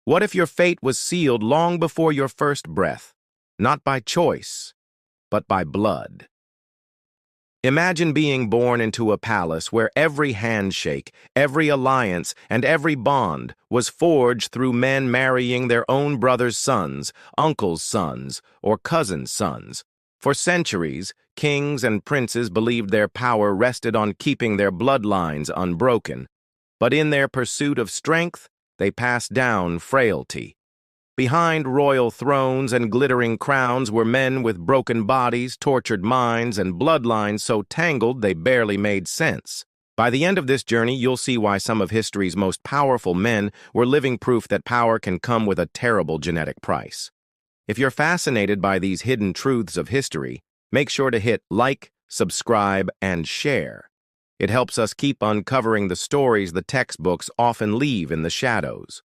What if your fate was sealed long before your first breath, not by choice, but by blood? Imagine being born into a palace where every handshake, every alliance, and every bond was forged through men marrying their own brother's sons, uncles' sons, or cousins' sons. For centuries, kings and princes believed their power rested on keeping their bloodlines unbroken. But in their pursuit of strength, they passed down frailty. Behind royal thrones and glittering crowns were men with broken bodies, tortured minds, and bloodlines so tangled they barely made sense. By the end of this journey, you'll see why some of history's most powerful men were living proof that power can come with a terrible genetic price. If you're fascinated by these hidden truths of history, make sure to hit like, subscribe, and share. It helps us keep uncovering the stories the textbooks often leave in the shadows.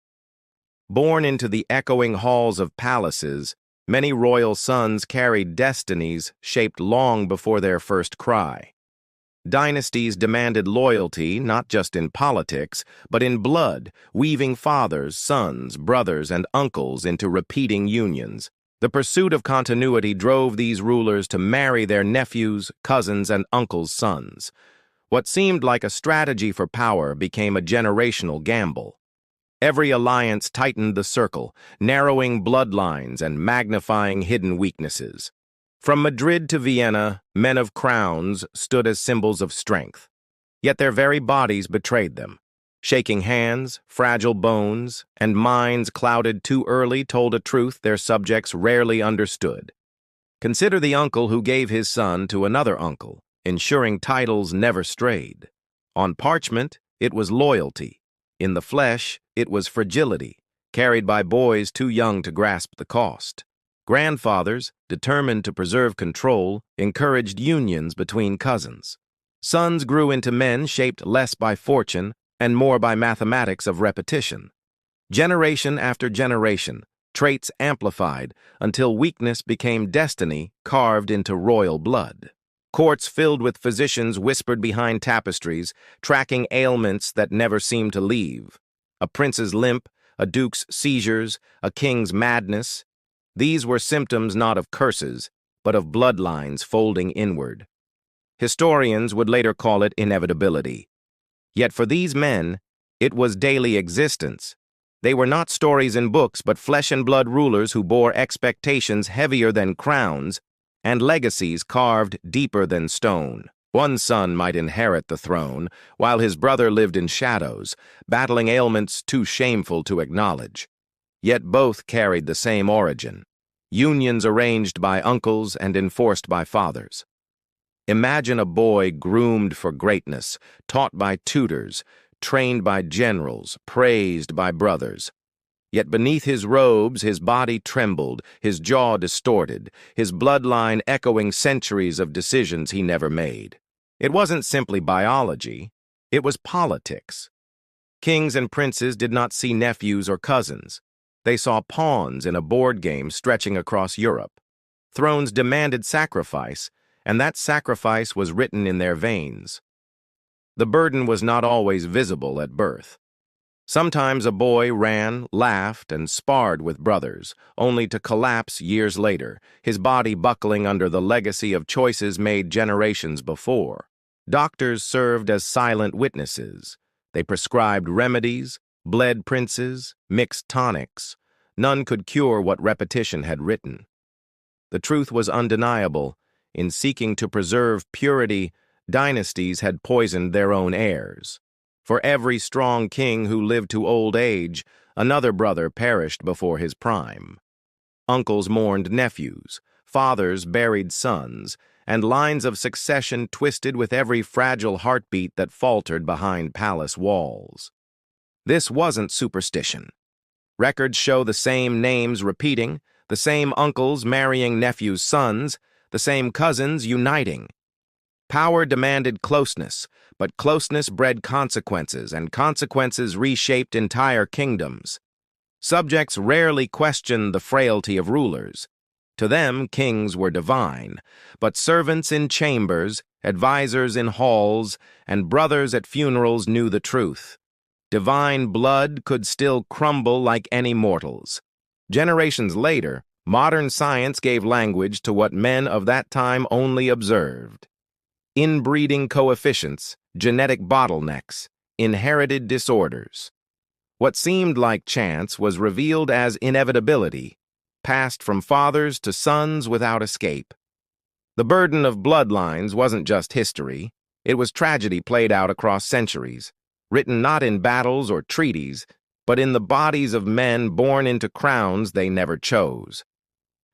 Born into the echoing halls of palaces, many royal sons carried destinies shaped long before their first cry. Dynasties demanded loyalty not just in politics, but in blood, weaving fathers, sons, brothers, and uncles into repeating unions. The pursuit of continuity drove these rulers to marry their nephews, cousins, and uncles' sons. What seemed like a strategy for power became a generational gamble. Every alliance tightened the circle, narrowing bloodlines and magnifying hidden weaknesses. From Madrid to Vienna, men of crowns stood as symbols of strength. Yet their very bodies betrayed them. Shaking hands, fragile bones, and minds clouded too early told a truth their subjects rarely understood. Consider the uncle who gave his son to another uncle, ensuring titles never strayed. On parchment, it was loyalty. In the flesh, it was fragility, carried by boys too young to grasp the cost. Grandfathers, determined to preserve control, encouraged unions between cousins. Sons grew into men shaped less by fortune and more by mathematics of repetition. Generation after generation, traits amplified until weakness became destiny carved into royal blood. Courts filled with physicians whispered behind tapestries, tracking ailments that never seemed to leave. A prince's limp, a duke's seizures, a king's madness. These were symptoms not of curses, but of bloodlines folding inward. Historians would later call it inevitability. Yet for these men, it was daily existence. They were not stories in books, but flesh and blood rulers who bore expectations heavier than crowns, and legacies carved deeper than stone. One son might inherit the throne, while his brother lived in shadows, battling ailments too shameful to acknowledge. Yet both carried the same origin, unions arranged by uncles and enforced by fathers. Imagine a boy groomed for greatness, taught by tutors, trained by generals, praised by brothers. Yet beneath his robes, his body trembled, his jaw distorted, his bloodline echoing centuries of decisions he never made. It wasn't simply biology, it was politics. Kings and princes did not see nephews or cousins. They saw pawns in a board game stretching across Europe. Thrones demanded sacrifice, and that sacrifice was written in their veins. The burden was not always visible at birth. Sometimes a boy ran, laughed, and sparred with brothers, only to collapse years later, his body buckling under the legacy of choices made generations before. Doctors served as silent witnesses. They prescribed remedies, bled princes, mixed tonics. None could cure what repetition had written. The truth was undeniable. In seeking to preserve purity, dynasties had poisoned their own heirs. For every strong king who lived to old age, another brother perished before his prime. Uncles mourned nephews, fathers buried sons, and lines of succession twisted with every fragile heartbeat that faltered behind palace walls. This wasn't superstition. Records show the same names repeating, the same uncles marrying nephews' sons, the same cousins uniting. Power demanded closeness, but closeness bred consequences, and consequences reshaped entire kingdoms. Subjects rarely questioned the frailty of rulers. To them, kings were divine, but servants in chambers, advisors in halls, and brothers at funerals knew the truth. Divine blood could still crumble like any mortal's. Generations later, modern science gave language to what men of that time only observed. Inbreeding coefficients, genetic bottlenecks, inherited disorders. What seemed like chance was revealed as inevitability, passed from fathers to sons without escape. The burden of bloodlines wasn't just history, it was tragedy played out across centuries, written not in battles or treaties, but in the bodies of men born into crowns they never chose.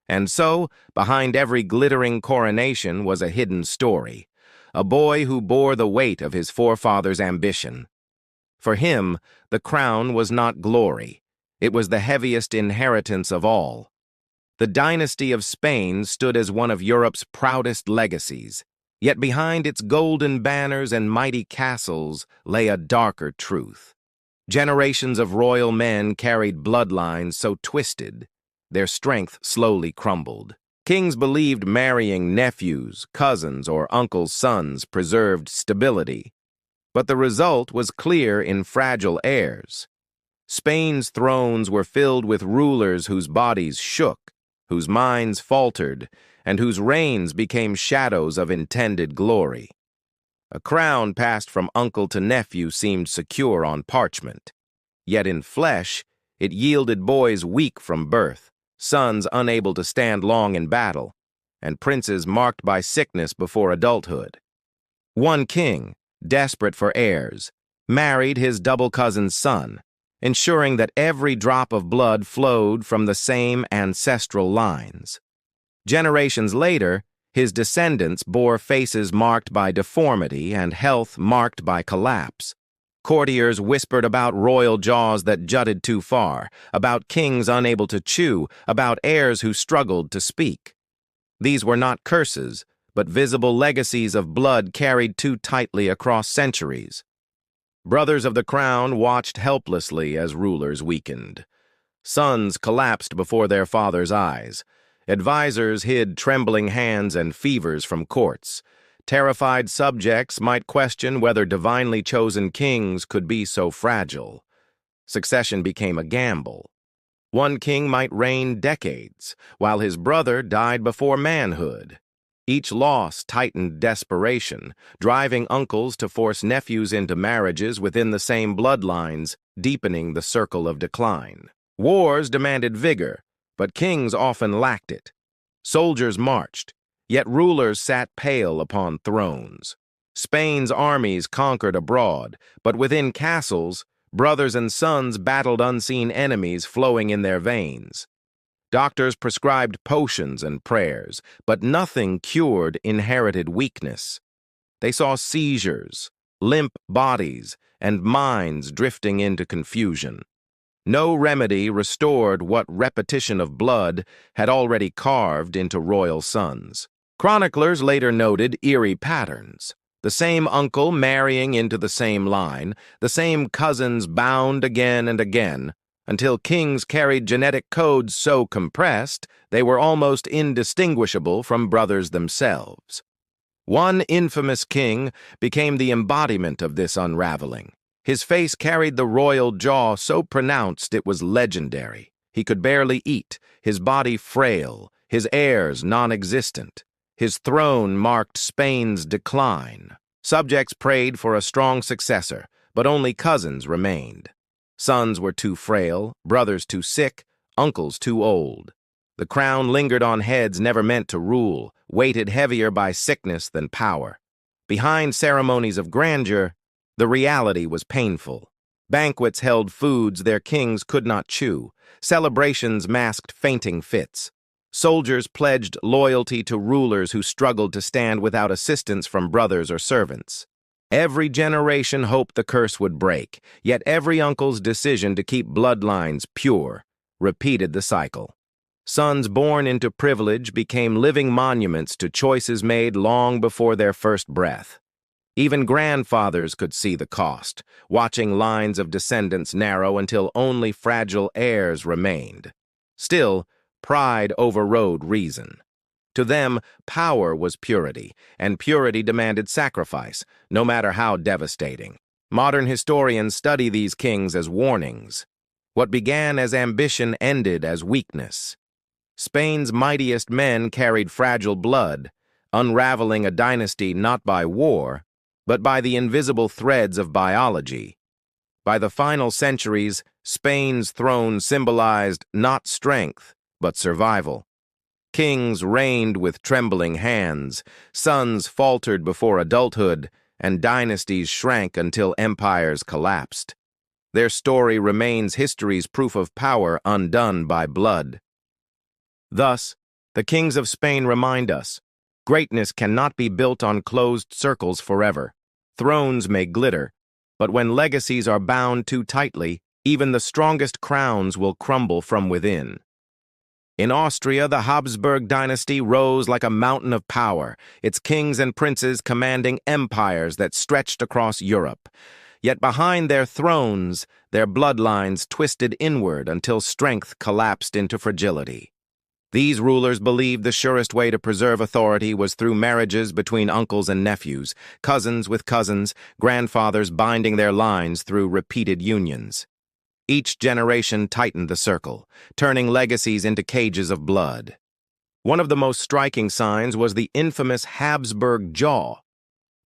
And so, behind every glittering coronation was a hidden story, a boy who bore the weight of his forefathers' ambition. For him, the crown was not glory, it was the heaviest inheritance of all. The dynasty of Spain stood as one of Europe's proudest legacies, yet behind its golden banners and mighty castles lay a darker truth. Generations of royal men carried bloodlines so twisted, their strength slowly crumbled. Kings believed marrying nephews, cousins, or uncles' sons preserved stability, but the result was clear in fragile heirs. Spain's thrones were filled with rulers whose bodies shook, whose minds faltered, and whose reigns became shadows of intended glory. A crown passed from uncle to nephew seemed secure on parchment, yet in flesh it yielded boys weak from birth, sons unable to stand long in battle, and princes marked by sickness before adulthood. One king, desperate for heirs, married his double cousin's son, ensuring that every drop of blood flowed from the same ancestral lines. Generations later, his descendants bore faces marked by deformity and health marked by collapse. Courtiers whispered about royal jaws that jutted too far, about kings unable to chew, about heirs who struggled to speak. These were not curses, but visible legacies of blood carried too tightly across centuries. Brothers of the crown watched helplessly as rulers weakened. Sons collapsed before their fathers' eyes. Advisors hid trembling hands and fevers from courts. Terrified subjects might question whether divinely chosen kings could be so fragile. Succession became a gamble. One king might reign decades, while his brother died before manhood. Each loss tightened desperation, driving uncles to force nephews into marriages within the same bloodlines, deepening the circle of decline. Wars demanded vigor, but kings often lacked it. Soldiers marched, yet rulers sat pale upon thrones. Spain's armies conquered abroad, but within castles, brothers and sons battled unseen enemies flowing in their veins. Doctors prescribed potions and prayers, but nothing cured inherited weakness. They saw seizures, limp bodies, and minds drifting into confusion. No remedy restored what repetition of blood had already carved into royal sons. Chroniclers later noted eerie patterns. The same uncle marrying into the same line, the same cousins bound again and again, until kings carried genetic codes so compressed they were almost indistinguishable from brothers themselves. One infamous king became the embodiment of this unraveling. His face carried the royal jaw so pronounced it was legendary. He could barely eat, his body frail, his heirs non-existent. His throne marked Spain's decline. Subjects prayed for a strong successor, but only cousins remained. Sons were too frail, brothers too sick, uncles too old. The crown lingered on heads never meant to rule, weighted heavier by sickness than power. Behind ceremonies of grandeur, the reality was painful. Banquets held foods their kings could not chew. Celebrations masked fainting fits. Soldiers pledged loyalty to rulers who struggled to stand without assistance from brothers or servants. Every generation hoped the curse would break, yet every uncle's decision to keep bloodlines pure repeated the cycle. Sons born into privilege became living monuments to choices made long before their first breath. Even grandfathers could see the cost, watching lines of descendants narrow until only fragile heirs remained. Still, pride overrode reason. To them, power was purity, and purity demanded sacrifice, no matter how devastating. Modern historians study these kings as warnings. What began as ambition ended as weakness. Spain's mightiest men carried fragile blood, unraveling a dynasty not by war, but by the invisible threads of biology. By the final centuries, Spain's throne symbolized not strength, but survival. Kings reigned with trembling hands, sons faltered before adulthood, and dynasties shrank until empires collapsed. Their story remains history's proof of power undone by blood. Thus, the kings of Spain remind us, greatness cannot be built on closed circles forever. Thrones may glitter, but when legacies are bound too tightly, even the strongest crowns will crumble from within. In Austria, the Habsburg dynasty rose like a mountain of power, its kings and princes commanding empires that stretched across Europe. Yet behind their thrones, their bloodlines twisted inward until strength collapsed into fragility. These rulers believed the surest way to preserve authority was through marriages between uncles and nephews, cousins with cousins, grandfathers binding their lines through repeated unions. Each generation tightened the circle, turning legacies into cages of blood. One of the most striking signs was the infamous Habsburg jaw.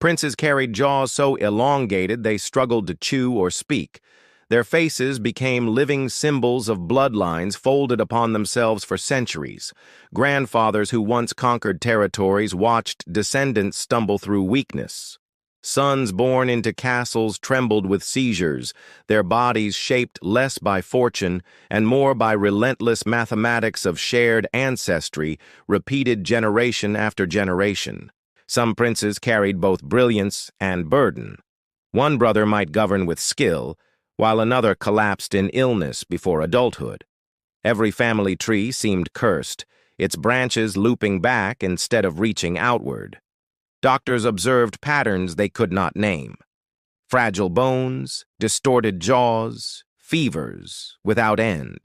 Princes carried jaws so elongated they struggled to chew or speak. Their faces became living symbols of bloodlines folded upon themselves for centuries. Grandfathers who once conquered territories watched descendants stumble through weakness. Sons born into castles trembled with seizures, their bodies shaped less by fortune and more by relentless mathematics of shared ancestry, repeated generation after generation. Some princes carried both brilliance and burden. One brother might govern with skill, while another collapsed in illness before adulthood. Every family tree seemed cursed, its branches looping back instead of reaching outward. Doctors observed patterns they could not name. Fragile bones, distorted jaws, fevers without end.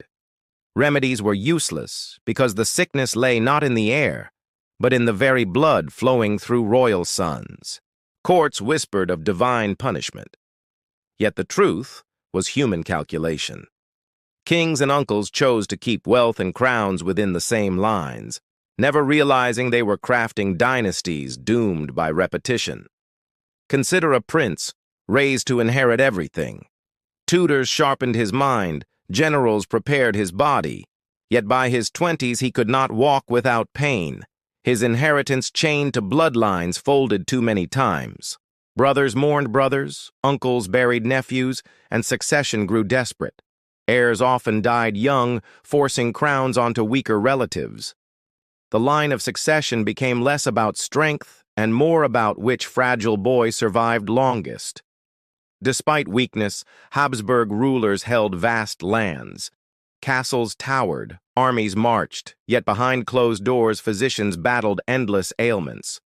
Remedies were useless because the sickness lay not in the air, but in the very blood flowing through royal sons. Courts whispered of divine punishment. Yet the truth was human calculation. Kings and uncles chose to keep wealth and crowns within the same lines, never realizing they were crafting dynasties doomed by repetition. Consider a prince raised to inherit everything. Tutors sharpened his mind, generals prepared his body, yet by his 20s he could not walk without pain, his inheritance chained to bloodlines folded too many times. Brothers mourned brothers, uncles buried nephews, and succession grew desperate. Heirs often died young, forcing crowns onto weaker relatives. The line of succession became less about strength and more about which fragile boy survived longest. Despite weakness, Habsburg rulers held vast lands. Castles towered, armies marched, yet behind closed doors physicians battled endless ailments.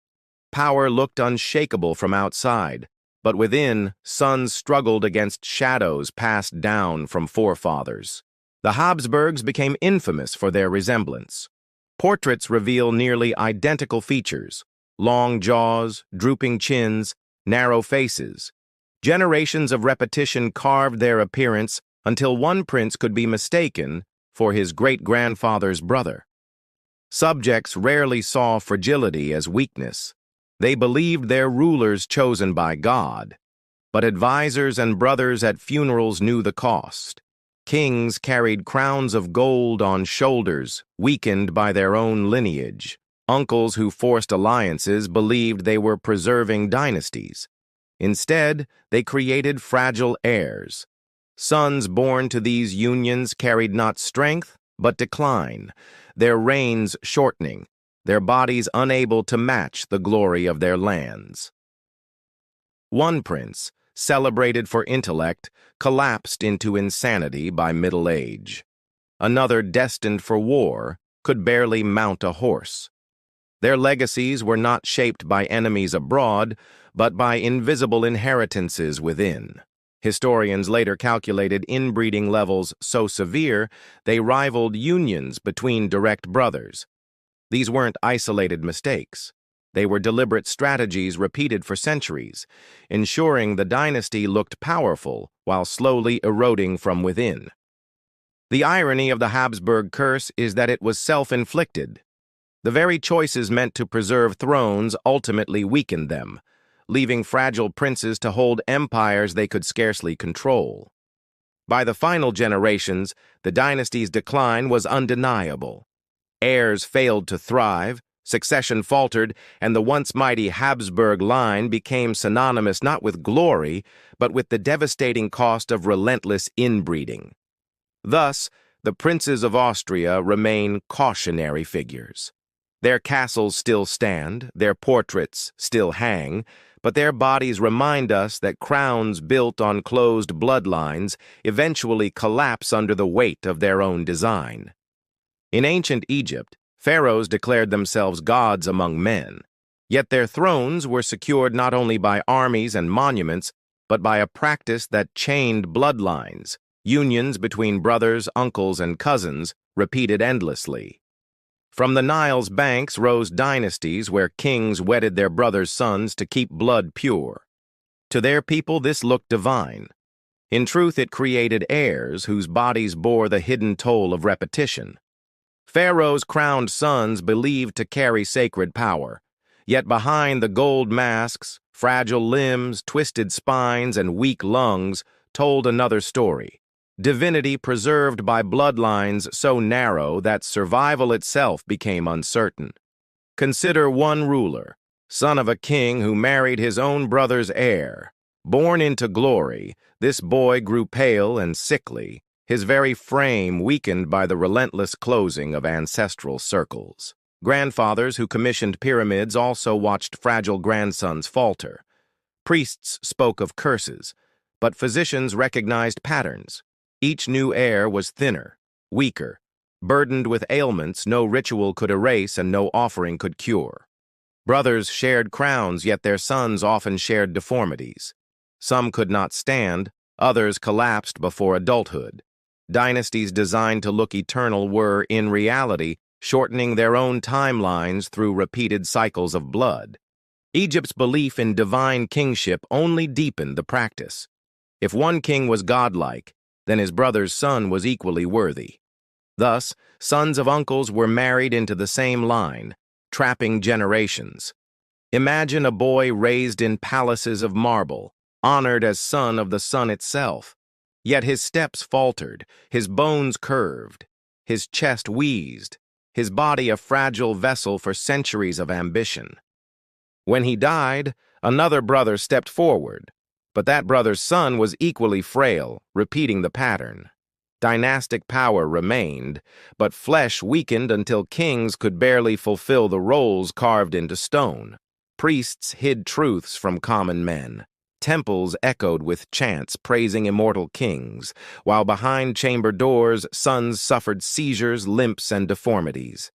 Power looked unshakable from outside, but within, sons struggled against shadows passed down from forefathers. The Habsburgs became infamous for their resemblance. Portraits reveal nearly identical features: long jaws, drooping chins, narrow faces. Generations of repetition carved their appearance until one prince could be mistaken for his great-grandfather's brother. Subjects rarely saw fragility as weakness. They believed their rulers chosen by God. But advisors and brothers at funerals knew the cost. Kings carried crowns of gold on shoulders, weakened by their own lineage. Uncles who forced alliances believed they were preserving dynasties. Instead, they created fragile heirs. Sons born to these unions carried not strength, but decline, their reigns shortening, their bodies unable to match the glory of their lands. One prince, celebrated for intellect, collapsed into insanity by middle age. Another, destined for war, could barely mount a horse. Their legacies were not shaped by enemies abroad, but by invisible inheritances within. Historians later calculated inbreeding levels so severe they rivaled unions between direct brothers. These weren't isolated mistakes. They were deliberate strategies repeated for centuries, ensuring the dynasty looked powerful while slowly eroding from within. The irony of the Habsburg curse is that it was self-inflicted. The very choices meant to preserve thrones ultimately weakened them, leaving fragile princes to hold empires they could scarcely control. By the final generations, the dynasty's decline was undeniable. Heirs failed to thrive, succession faltered, and the once mighty Habsburg line became synonymous not with glory, but with the devastating cost of relentless inbreeding. Thus, the princes of Austria remain cautionary figures. Their castles still stand, their portraits still hang, but their bodies remind us that crowns built on closed bloodlines eventually collapse under the weight of their own design. In ancient Egypt, pharaohs declared themselves gods among men, yet their thrones were secured not only by armies and monuments, but by a practice that chained bloodlines, unions between brothers, uncles, and cousins, repeated endlessly. From the Nile's banks rose dynasties where kings wedded their brothers' sons to keep blood pure. To their people, this looked divine. In truth, it created heirs whose bodies bore the hidden toll of repetition. Pharaohs crowned sons believed to carry sacred power, yet behind the gold masks, fragile limbs, twisted spines, and weak lungs told another story. Divinity preserved by bloodlines so narrow that survival itself became uncertain. Consider one ruler, son of a king who married his own brother's heir. Born into glory, this boy grew pale and sickly, his very frame weakened by the relentless closing of ancestral circles. Grandfathers who commissioned pyramids also watched fragile grandsons falter. Priests spoke of curses, but physicians recognized patterns. Each new heir was thinner, weaker, burdened with ailments no ritual could erase and no offering could cure. Brothers shared crowns, yet their sons often shared deformities. Some could not stand, others collapsed before adulthood. Dynasties designed to look eternal were, in reality, shortening their own timelines through repeated cycles of blood. Egypt's belief in divine kingship only deepened the practice. If one king was godlike, then his brother's son was equally worthy. Thus, sons of uncles were married into the same line, trapping generations. Imagine a boy raised in palaces of marble, honored as son of the sun itself. Yet his steps faltered, his bones curved, his chest wheezed, his body a fragile vessel for centuries of ambition. When he died, another brother stepped forward, but that brother's son was equally frail, repeating the pattern. Dynastic power remained, but flesh weakened until kings could barely fulfill the roles carved into stone. Priests hid truths from common men. Temples echoed with chants praising immortal kings, while behind chamber doors, sons suffered seizures, limps, and deformities.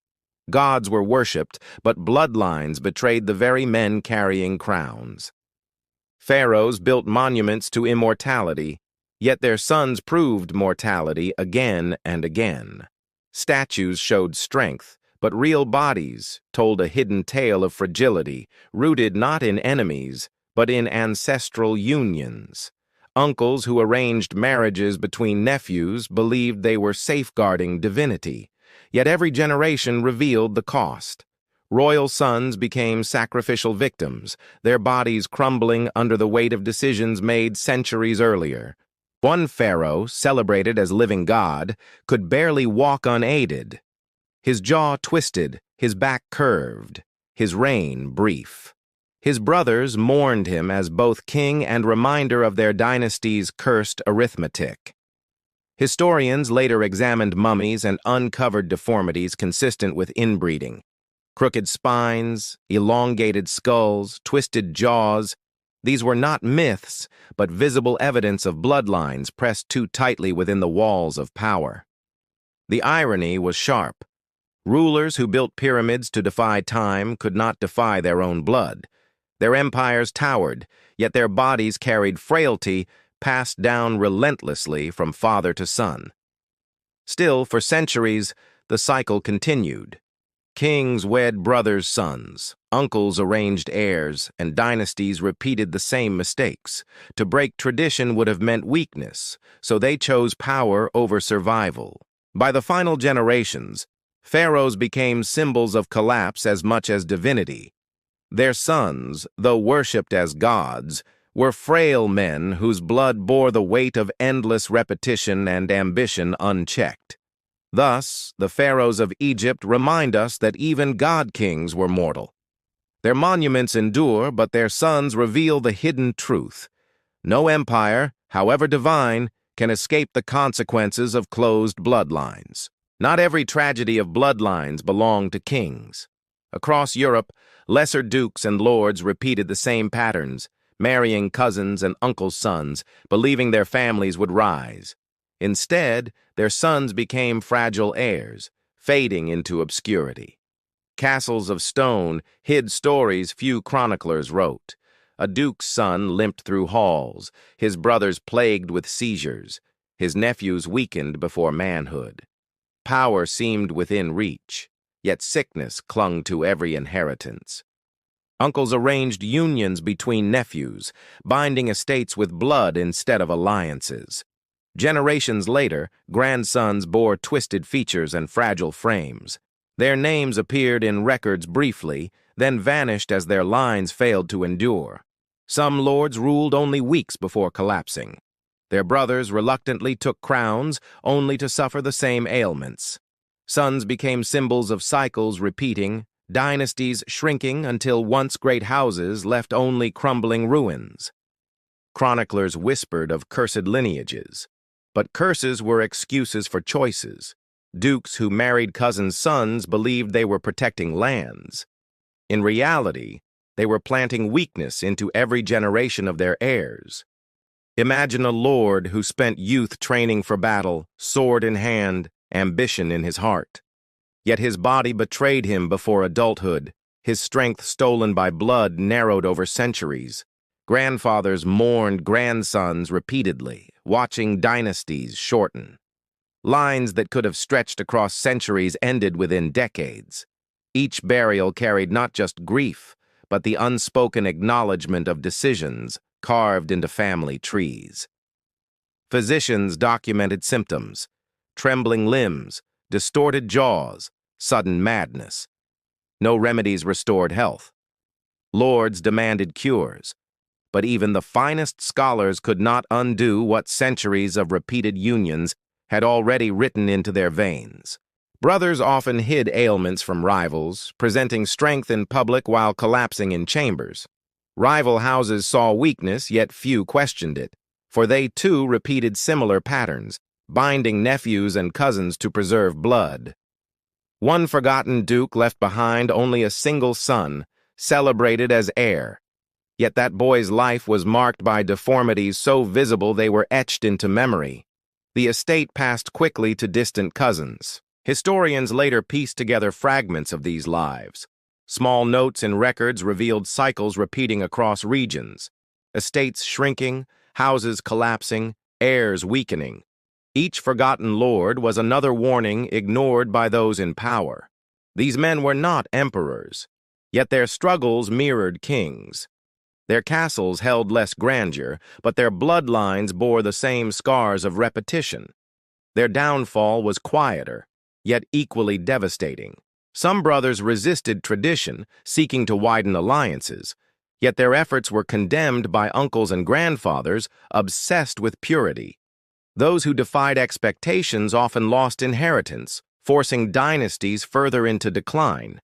Gods were worshipped, but bloodlines betrayed the very men carrying crowns. Pharaohs built monuments to immortality, yet their sons proved mortality again and again. Statues showed strength, but real bodies told a hidden tale of fragility, rooted not in enemies, but in ancestral unions. Uncles who arranged marriages between nephews believed they were safeguarding divinity, yet every generation revealed the cost. Royal sons became sacrificial victims, their bodies crumbling under the weight of decisions made centuries earlier. One pharaoh, celebrated as living god, could barely walk unaided. His jaw twisted, his back curved, his reign brief. His brothers mourned him as both king and reminder of their dynasty's cursed arithmetic. Historians later examined mummies and uncovered deformities consistent with inbreeding. Crooked spines, elongated skulls, twisted jaws. These were not myths, but visible evidence of bloodlines pressed too tightly within the walls of power. The irony was sharp. Rulers who built pyramids to defy time could not defy their own blood. Their empires towered, yet their bodies carried frailty passed down relentlessly from father to son. Still, for centuries, the cycle continued. Kings wed brothers' sons, uncles arranged heirs, and dynasties repeated the same mistakes. To break tradition would have meant weakness, so they chose power over survival. By the final generations, pharaohs became symbols of collapse as much as divinity. Their sons, though worshipped as gods, were frail men whose blood bore the weight of endless repetition and ambition unchecked. Thus, the pharaohs of Egypt remind us that even god-kings were mortal. Their monuments endure, but their sons reveal the hidden truth. No empire, however divine, can escape the consequences of closed bloodlines. Not every tragedy of bloodlines belonged to kings. Across Europe, lesser dukes and lords repeated the same patterns, marrying cousins and uncles' sons, believing their families would rise. Instead, their sons became fragile heirs, fading into obscurity. Castles of stone hid stories few chroniclers wrote. A duke's son limped through halls, his brothers plagued with seizures, his nephews weakened before manhood. Power seemed within reach, yet sickness clung to every inheritance. Uncles arranged unions between nephews, binding estates with blood instead of alliances. Generations later, grandsons bore twisted features and fragile frames. Their names appeared in records briefly, then vanished as their lines failed to endure. Some lords ruled only weeks before collapsing. Their brothers reluctantly took crowns, only to suffer the same ailments. Sons became symbols of cycles repeating, dynasties shrinking until once great houses left only crumbling ruins. Chroniclers whispered of cursed lineages. But curses were excuses for choices. Dukes who married cousins' sons believed they were protecting lands. In reality, they were planting weakness into every generation of their heirs. Imagine a lord who spent youth training for battle, sword in hand, ambition in his heart. Yet his body betrayed him before adulthood, his strength stolen by blood narrowed over centuries. Grandfathers mourned grandsons repeatedly, watching dynasties shorten. Lines that could have stretched across centuries ended within decades. Each burial carried not just grief, but the unspoken acknowledgement of decisions carved into family trees. Physicians documented symptoms: trembling limbs, distorted jaws, sudden madness. No remedies restored health. Lords demanded cures. But even the finest scholars could not undo what centuries of repeated unions had already written into their veins. Brothers often hid ailments from rivals, presenting strength in public while collapsing in chambers. Rival houses saw weakness, yet few questioned it, for they too repeated similar patterns, binding nephews and cousins to preserve blood. One forgotten duke left behind only a single son, celebrated as heir. Yet that boy's life was marked by deformities so visible they were etched into memory. The estate passed quickly to distant cousins. Historians later pieced together fragments of these lives. Small notes in records revealed cycles repeating across regions. Estates shrinking, houses collapsing, heirs weakening. Each forgotten lord was another warning ignored by those in power. These men were not emperors, yet their struggles mirrored kings. Their castles held less grandeur, but their bloodlines bore the same scars of repetition. Their downfall was quieter, yet equally devastating. Some brothers resisted tradition, seeking to widen alliances, yet their efforts were condemned by uncles and grandfathers, obsessed with purity. Those who defied expectations often lost inheritance, forcing dynasties further into decline.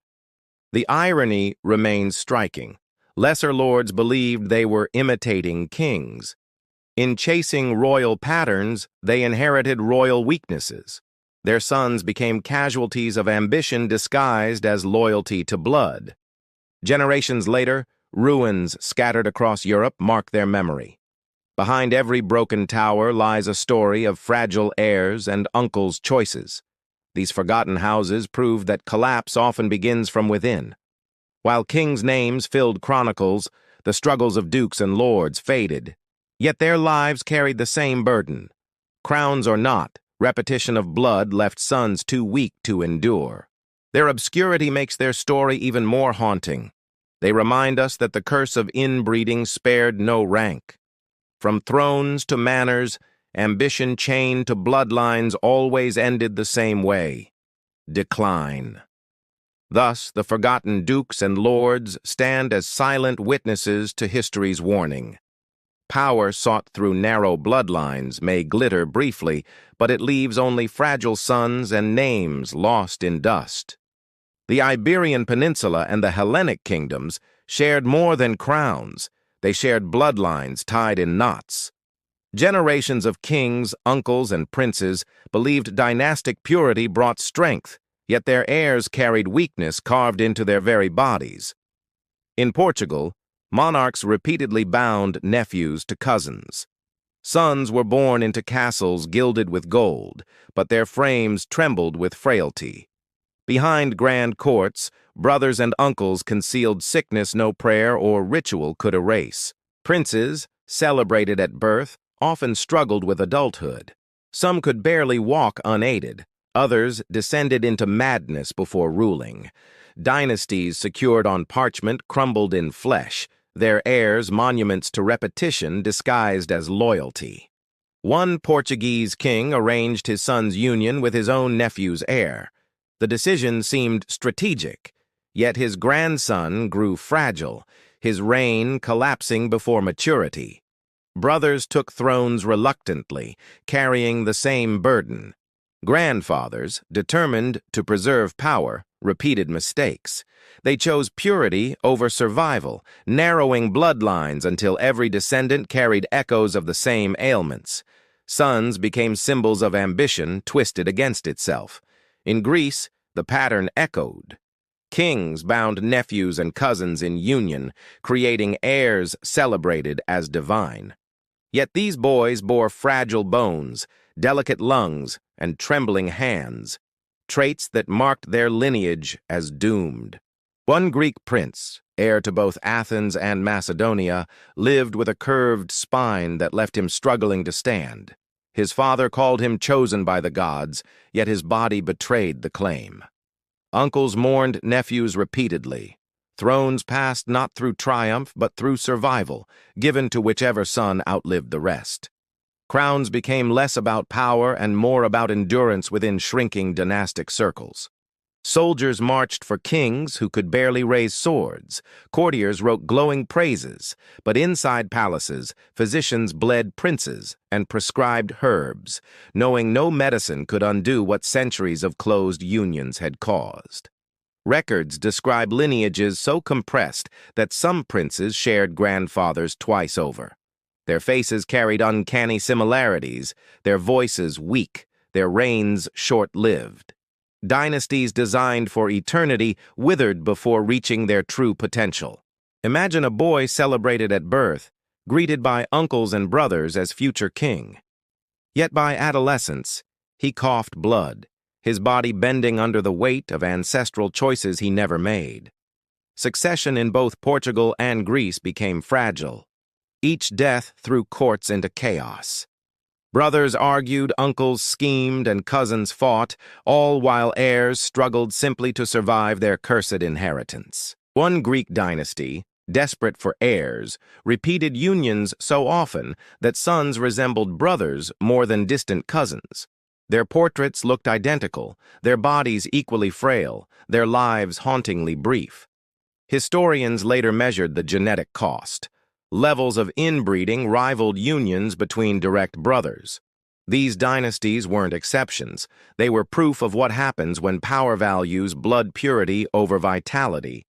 The irony remains striking. Lesser lords believed they were imitating kings. In chasing royal patterns, they inherited royal weaknesses. Their sons became casualties of ambition disguised as loyalty to blood. Generations later, ruins scattered across Europe mark their memory. Behind every broken tower lies a story of fragile heirs and uncles' choices. These forgotten houses prove that collapse often begins from within. While kings' names filled chronicles, the struggles of dukes and lords faded. Yet their lives carried the same burden. Crowns or not, repetition of blood left sons too weak to endure. Their obscurity makes their story even more haunting. They remind us that the curse of inbreeding spared no rank. From thrones to manors, ambition chained to bloodlines always ended the same way: decline. Thus, the forgotten dukes and lords stand as silent witnesses to history's warning. Power sought through narrow bloodlines may glitter briefly, but it leaves only fragile sons and names lost in dust. The Iberian Peninsula and the Hellenic kingdoms shared more than crowns. They shared bloodlines tied in knots. Generations of kings, uncles, and princes believed dynastic purity brought strength, yet their heirs carried weakness carved into their very bodies. In Portugal, monarchs repeatedly bound nephews to cousins. Sons were born into castles gilded with gold, but their frames trembled with frailty. Behind grand courts, brothers and uncles concealed sickness no prayer or ritual could erase. Princes, celebrated at birth, often struggled with adulthood. Some could barely walk unaided. Others descended into madness before ruling. Dynasties secured on parchment crumbled in flesh, their heirs monuments to repetition disguised as loyalty. One Portuguese king arranged his son's union with his own nephew's heir. The decision seemed strategic, yet his grandson grew fragile, his reign collapsing before maturity. Brothers took thrones reluctantly, carrying the same burden. Grandfathers, determined to preserve power, repeated mistakes. They chose purity over survival, narrowing bloodlines until every descendant carried echoes of the same ailments. Sons became symbols of ambition twisted against itself. In Greece, the pattern echoed. Kings bound nephews and cousins in union, creating heirs celebrated as divine. Yet these boys bore fragile bones, delicate lungs, and trembling hands, traits that marked their lineage as doomed. One Greek prince, heir to both Athens and Macedonia, lived with a curved spine that left him struggling to stand. His father called him chosen by the gods, yet his body betrayed the claim. Uncles mourned nephews repeatedly. Thrones passed not through triumph but through survival, given to whichever son outlived the rest. Crowns became less about power and more about endurance within shrinking dynastic circles. Soldiers marched for kings who could barely raise swords. Courtiers wrote glowing praises, but inside palaces, physicians bled princes and prescribed herbs, knowing no medicine could undo what centuries of closed unions had caused. Records describe lineages so compressed that some princes shared grandfathers twice over. Their faces carried uncanny similarities, their voices weak, their reigns short-lived. Dynasties designed for eternity withered before reaching their true potential. Imagine a boy celebrated at birth, greeted by uncles and brothers as future king. Yet by adolescence, he coughed blood, his body bending under the weight of ancestral choices he never made. Succession in both Portugal and Greece became fragile. Each death threw courts into chaos. Brothers argued, uncles schemed, and cousins fought, all while heirs struggled simply to survive their cursed inheritance. One Greek dynasty, desperate for heirs, repeated unions so often that sons resembled brothers more than distant cousins. Their portraits looked identical, their bodies equally frail, their lives hauntingly brief. Historians later measured the genetic cost. Levels of inbreeding rivaled unions between direct brothers. These dynasties weren't exceptions. They were proof of what happens when power values blood purity over vitality.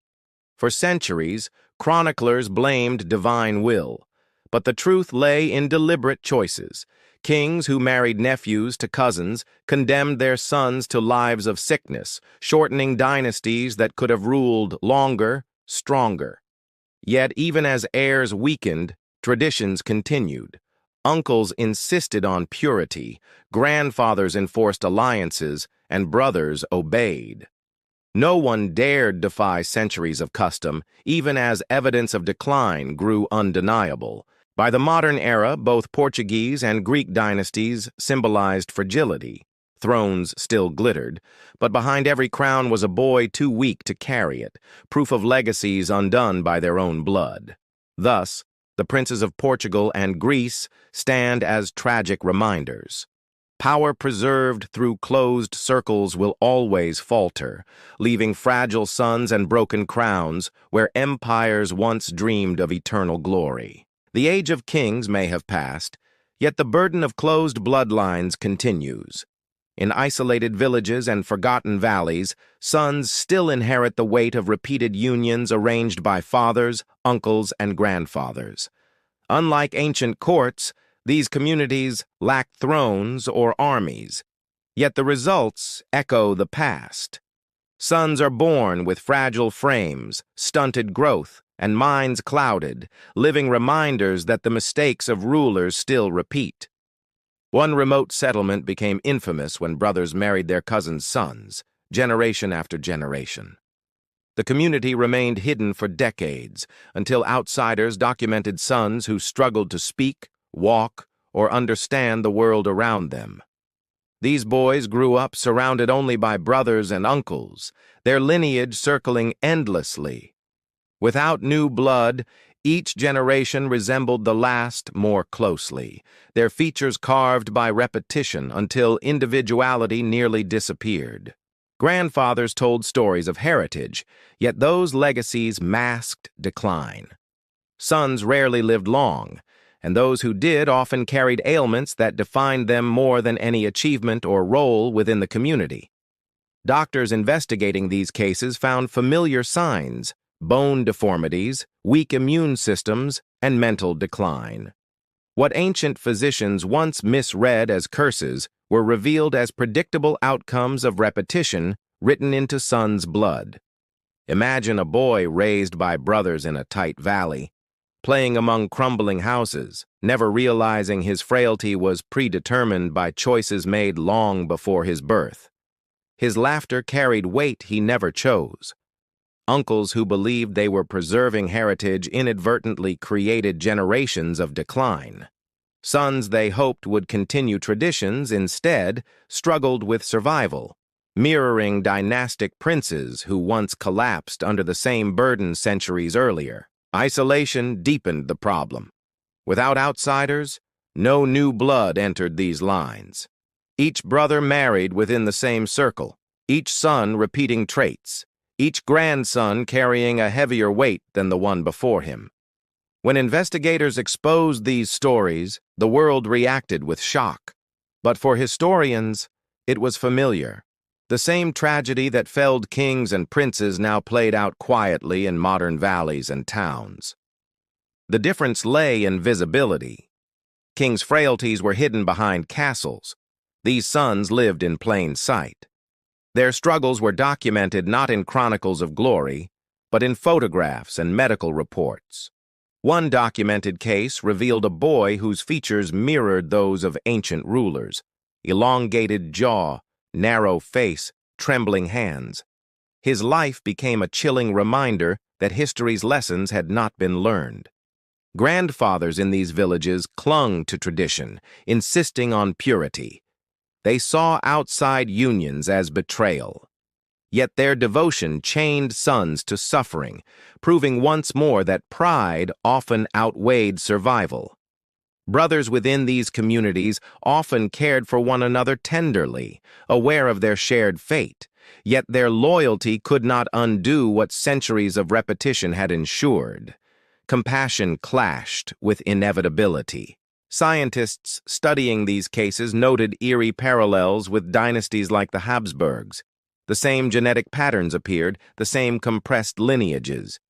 For centuries, chroniclers blamed divine will, but the truth lay in deliberate choices. Kings who married nephews to cousins condemned their sons to lives of sickness, shortening dynasties that could have ruled longer, stronger. Yet even as heirs weakened, traditions continued. Uncles insisted on purity, grandfathers enforced alliances, and brothers obeyed. No one dared defy centuries of custom, even as evidence of decline grew undeniable. By the modern era, both Portuguese and Greek dynasties symbolized fragility. Thrones still glittered, but behind every crown was a boy too weak to carry it, proof of legacies undone by their own blood. Thus, the princes of Portugal and Greece stand as tragic reminders. Power preserved through closed circles will always falter, leaving fragile sons and broken crowns where empires once dreamed of eternal glory. The age of kings may have passed, yet the burden of closed bloodlines continues. In isolated villages and forgotten valleys, sons still inherit the weight of repeated unions arranged by fathers, uncles, and grandfathers. Unlike ancient courts, these communities lack thrones or armies, yet the results echo the past. Sons are born with fragile frames, stunted growth, and minds clouded, living reminders that the mistakes of rulers still repeat. One remote settlement became infamous when brothers married their cousins' sons, generation after generation. The community remained hidden for decades until outsiders documented sons who struggled to speak, walk, or understand the world around them. These boys grew up surrounded only by brothers and uncles, their lineage circling endlessly. Without new blood, each generation resembled the last more closely, their features carved by repetition until individuality nearly disappeared. Grandfathers told stories of heritage, yet those legacies masked decline. Sons rarely lived long, and those who did often carried ailments that defined them more than any achievement or role within the community. Doctors investigating these cases found familiar signs: bone deformities, weak immune systems, and mental decline. What ancient physicians once misread as curses were revealed as predictable outcomes of repetition written into sons' blood. Imagine a boy raised by brothers in a tight valley, playing among crumbling houses, never realizing his frailty was predetermined by choices made long before his birth. His laughter carried weight he never chose. Uncles who believed they were preserving heritage inadvertently created generations of decline. Sons they hoped would continue traditions instead struggled with survival, mirroring dynastic princes who once collapsed under the same burden centuries earlier. Isolation deepened the problem. Without outsiders, no new blood entered these lines. Each brother married within the same circle, each son repeating traits, each grandson carrying a heavier weight than the one before him. When investigators exposed these stories, the world reacted with shock. But for historians, it was familiar. The same tragedy that felled kings and princes now played out quietly in modern valleys and towns. The difference lay in visibility. Kings' frailties were hidden behind castles. These sons lived in plain sight. Their struggles were documented not in chronicles of glory, but in photographs and medical reports. One documented case revealed a boy whose features mirrored those of ancient rulers: elongated jaw, narrow face, trembling hands. His life became a chilling reminder that history's lessons had not been learned. Grandfathers in these villages clung to tradition, insisting on purity. They saw outside unions as betrayal. Yet their devotion chained sons to suffering, proving once more that pride often outweighed survival. Brothers within these communities often cared for one another tenderly, aware of their shared fate, yet their loyalty could not undo what centuries of repetition had ensured. Compassion clashed with inevitability. Scientists studying these cases noted eerie parallels with dynasties like the Habsburgs. The same genetic patterns appeared, the same compressed lineages.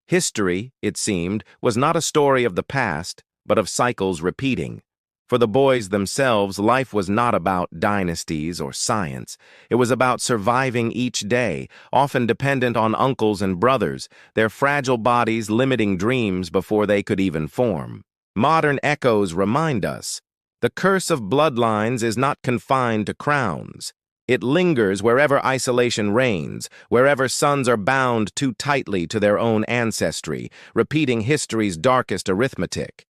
History, it seemed, was not a story of the past, but of cycles repeating. For the boys themselves, life was not about dynasties or science. It was about surviving each day, often dependent on uncles and brothers, their fragile bodies limiting dreams before they could even form. Modern echoes remind us, the curse of bloodlines is not confined to crowns. It lingers wherever isolation reigns, wherever sons are bound too tightly to their own ancestry, repeating history's darkest arithmetic.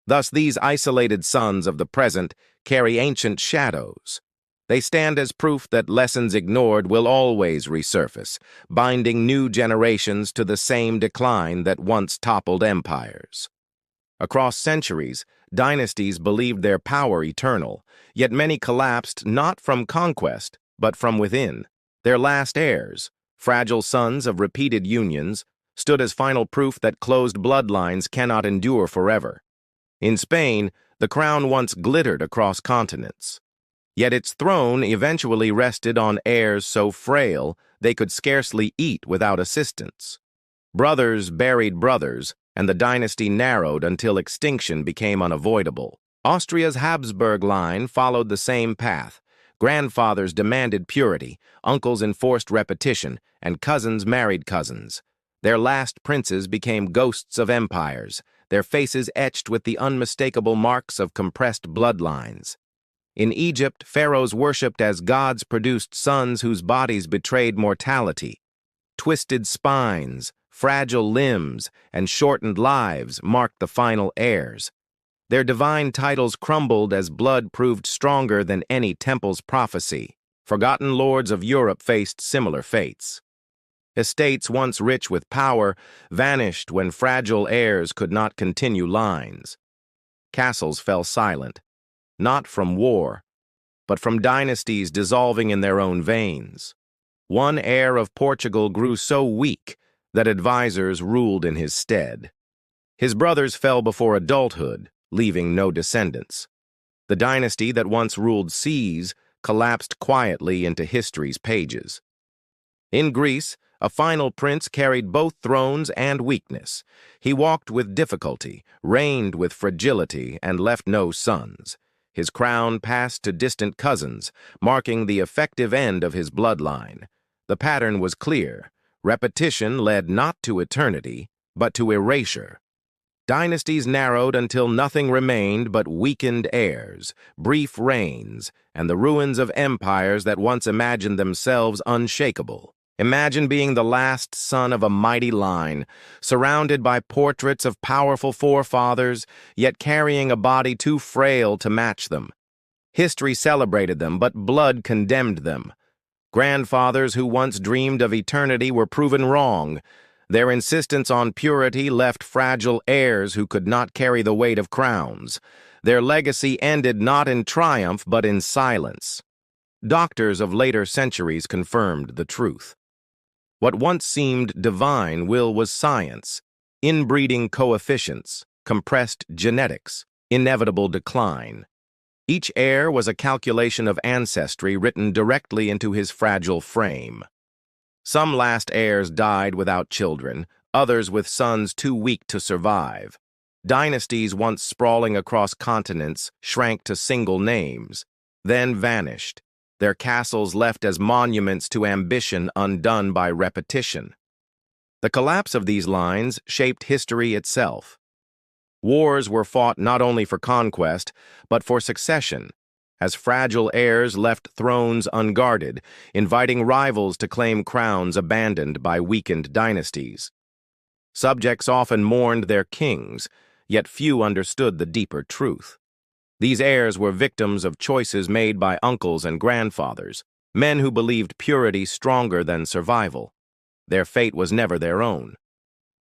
Thus, these isolated sons of the present carry ancient shadows. They stand as proof that lessons ignored will always resurface, binding new generations to the same decline that once toppled empires. Across centuries, dynasties believed their power eternal, yet many collapsed not from conquest, but from within. Their last heirs, fragile sons of repeated unions, stood as final proof that closed bloodlines cannot endure forever. In Spain, the crown once glittered across continents. Yet its throne eventually rested on heirs so frail they could scarcely eat without assistance. Brothers buried brothers, and the dynasty narrowed until extinction became unavoidable. Austria's Habsburg line followed the same path. Grandfathers demanded purity, uncles enforced repetition, and cousins married cousins. Their last princes became ghosts of empires, their faces etched with the unmistakable marks of compressed bloodlines. In Egypt, pharaohs worshipped as gods produced sons whose bodies betrayed mortality. Twisted spines, fragile limbs, and shortened lives marked the final heirs. Their divine titles crumbled as blood proved stronger than any temple's prophecy. Forgotten lords of Europe faced similar fates. Estates once rich with power vanished when fragile heirs could not continue lines. Castles fell silent, not from war, but from dynasties dissolving in their own veins. One heir of Portugal grew so weak that advisors ruled in his stead. His brothers fell before adulthood, leaving no descendants. The dynasty that once ruled seas collapsed quietly into history's pages. In Greece, a final prince carried both thrones and weakness. He walked with difficulty, reigned with fragility, and left no sons. His crown passed to distant cousins, marking the effective end of his bloodline. The pattern was clear. Repetition led not to eternity, but to erasure. Dynasties narrowed until nothing remained but weakened heirs, brief reigns, and the ruins of empires that once imagined themselves unshakable. Imagine being the last son of a mighty line, surrounded by portraits of powerful forefathers, yet carrying a body too frail to match them. History celebrated them, but blood condemned them. Grandfathers who once dreamed of eternity were proven wrong. Their insistence on purity left fragile heirs who could not carry the weight of crowns. Their legacy ended not in triumph, but in silence. Doctors of later centuries confirmed the truth. What once seemed divine will was science, inbreeding coefficients, compressed genetics, inevitable decline. Each heir was a calculation of ancestry written directly into his fragile frame. Some last heirs died without children, others with sons too weak to survive. Dynasties once sprawling across continents shrank to single names, then vanished, their castles left as monuments to ambition undone by repetition. The collapse of these lines shaped history itself. Wars were fought not only for conquest, but for succession, as fragile heirs left thrones unguarded, inviting rivals to claim crowns abandoned by weakened dynasties. Subjects often mourned their kings, yet few understood the deeper truth. These heirs were victims of choices made by uncles and grandfathers, men who believed purity stronger than survival. Their fate was never their own.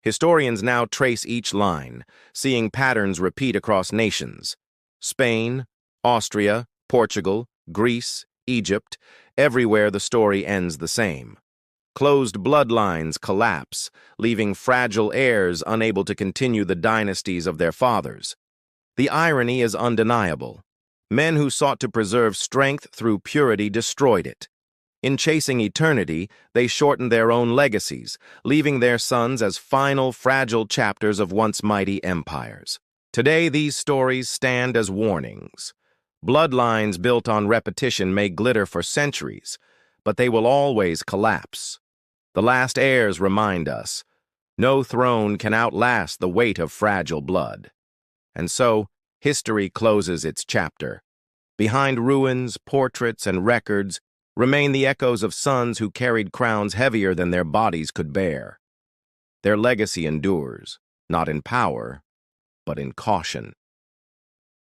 Historians now trace each line, seeing patterns repeat across nations. Spain, Austria, Portugal, Greece, Egypt, everywhere the story ends the same. Closed bloodlines collapse, leaving fragile heirs unable to continue the dynasties of their fathers. The irony is undeniable. Men who sought to preserve strength through purity destroyed it. In chasing eternity, they shortened their own legacies, leaving their sons as final, fragile chapters of once mighty empires. Today, these stories stand as warnings. Bloodlines built on repetition may glitter for centuries, but they will always collapse. The last heirs remind us, no throne can outlast the weight of fragile blood. And so, history closes its chapter. Behind ruins, portraits, and records remain the echoes of sons who carried crowns heavier than their bodies could bear. Their legacy endures, not in power, but in caution.